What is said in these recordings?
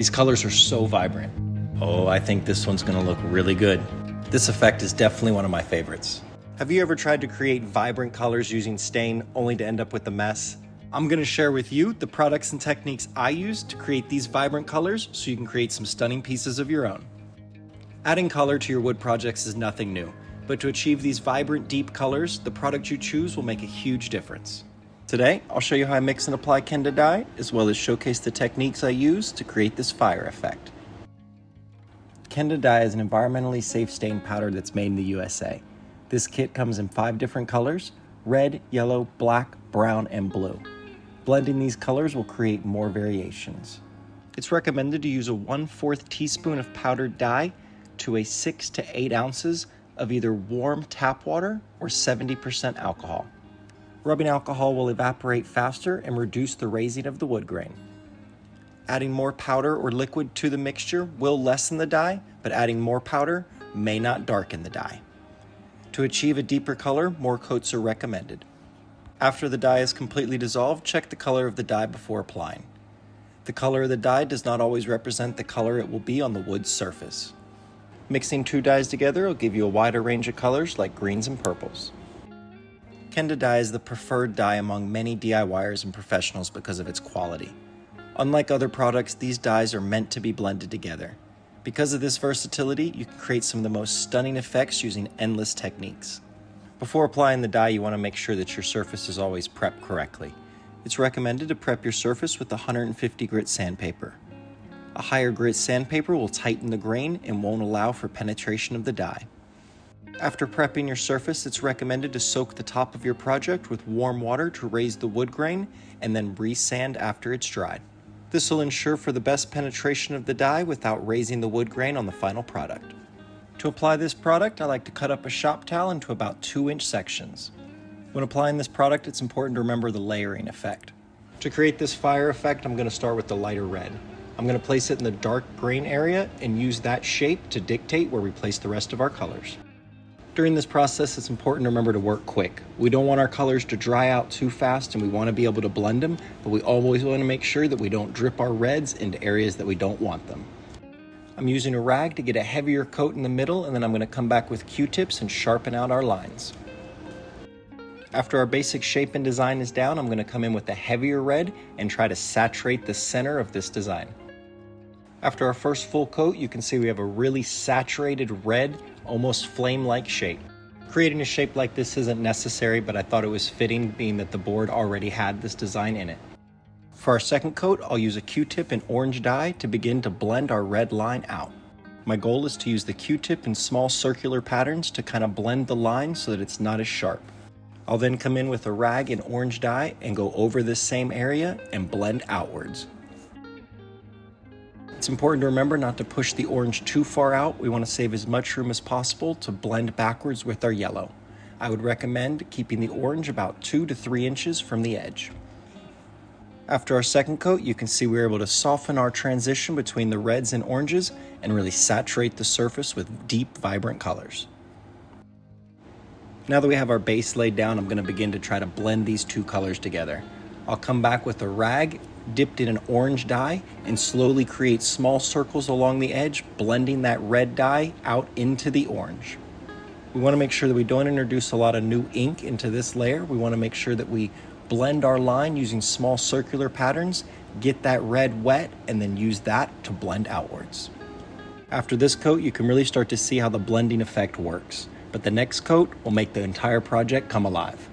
These colors are so vibrant. Oh, I think this one's gonna look really good. This effect is definitely one of my favorites. Have you ever tried to create vibrant colors using stain only to end up with a mess? I'm gonna share with you the products and techniques I use to create these vibrant colors so you can create some stunning pieces of your own. Adding color to your wood projects is nothing new, but to achieve these vibrant, deep colors, the product you choose will make a huge difference. Today, I'll show you how I mix and apply Keda dye, as well as showcase the techniques I use to create this fire effect. Keda dye is an environmentally safe stain powder that's made in the USA. This kit comes in 5 different colors: red, yellow, black, brown, and blue. Blending these colors will create more variations. It's recommended to use a 1/4 teaspoon of powdered dye to a 6 to 8 ounces of either warm tap water or 70% alcohol. Rubbing alcohol will evaporate faster and reduce the raising of the wood grain. Adding more powder or liquid to the mixture will lessen the dye, but adding more powder may not darken the dye. To achieve a deeper color, more coats are recommended. After the dye is completely dissolved, check the color of the dye before applying. The color of the dye does not always represent the color it will be on the wood's surface. Mixing 2 dyes together will give you a wider range of colors like greens and purples. Keda dye is the preferred dye among many DIYers and professionals because of its quality. Unlike other products, these dyes are meant to be blended together. Because of this versatility, you can create some of the most stunning effects using endless techniques. Before applying the dye, you want to make sure that your surface is always prepped correctly. It's recommended to prep your surface with 150 grit sandpaper. A higher grit sandpaper will tighten the grain and won't allow for penetration of the dye. After prepping your surface, it's recommended to soak the top of your project with warm water to raise the wood grain and then re-sand after it's dried. This will ensure for the best penetration of the dye without raising the wood grain on the final product. To apply this product, I like to cut up a shop towel into about 2-inch sections. When applying this product, it's important to remember the layering effect. To create this fire effect, I'm going to start with the lighter red. I'm going to place it in the dark green area and use that shape to dictate where we place the rest of our colors. During this process, it's important to remember to work quick. We don't want our colors to dry out too fast, and we want to be able to blend them, but we always want to make sure that we don't drip our reds into areas that we don't want them. I'm using a rag to get a heavier coat in the middle, and then I'm going to come back with Q-tips and sharpen out our lines. After our basic shape and design is down, I'm going to come in with a heavier red and try to saturate the center of this design. After our first full coat, you can see we have a really saturated red, almost flame-like shape. Creating a shape like this isn't necessary, but I thought it was fitting being that the board already had this design in it. For our second coat, I'll use a Q-tip and orange dye to begin to blend our red line out. My goal is to use the Q-tip in small circular patterns to kind of blend the line so that it's not as sharp. I'll then come in with a rag and orange dye and go over this same area and blend outwards. It's important to remember not to push the orange too far out. We want to save as much room as possible to blend backwards with our yellow. I would recommend keeping the orange about 2 to 3 inches from the edge. After our second coat, you can see we were able to soften our transition between the reds and oranges and really saturate the surface with deep, vibrant colors. Now that we have our base laid down, I'm going to begin to try to blend these 2 colors together. I'll come back with a rag dipped in an orange dye and slowly create small circles along the edge, blending that red dye out into the orange. We want to make sure that we don't introduce a lot of new ink into this layer. We want to make sure that we blend our line using small circular patterns, get that red wet, and then use that to blend outwards. After this coat, you can really start to see how the blending effect works, but the next coat will make the entire project come alive.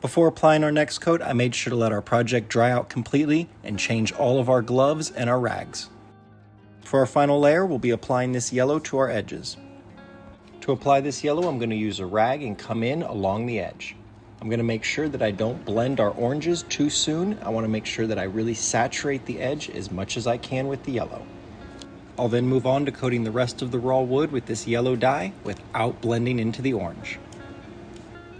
Before applying our next coat, I made sure to let our project dry out completely and change all of our gloves and our rags. For our final layer, we'll be applying this yellow to our edges. To apply this yellow, I'm going to use a rag and come in along the edge. I'm going to make sure that I don't blend our oranges too soon. I want to make sure that I really saturate the edge as much as I can with the yellow. I'll then move on to coating the rest of the raw wood with this yellow dye without blending into the orange.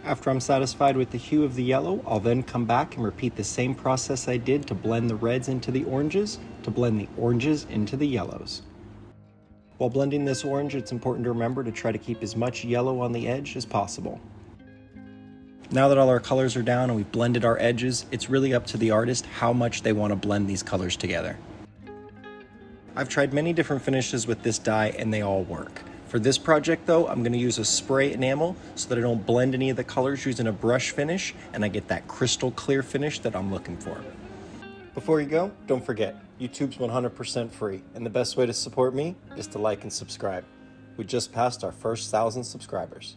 After I'm satisfied with the hue of the yellow, I'll then come back and repeat the same process I did to blend the reds into the oranges, to blend the oranges into the yellows. While blending this orange, it's important to remember to try to keep as much yellow on the edge as possible. Now that all our colors are down and we've blended our edges, it's really up to the artist how much they want to blend these colors together. I've tried many different finishes with this dye and they all work. For this project though, I'm gonna use a spray enamel so that I don't blend any of the colors using a brush finish and I get that crystal clear finish that I'm looking for. Before you go, don't forget, YouTube's 100% free and the best way to support me is to like and subscribe. We just passed our first 1,000 subscribers.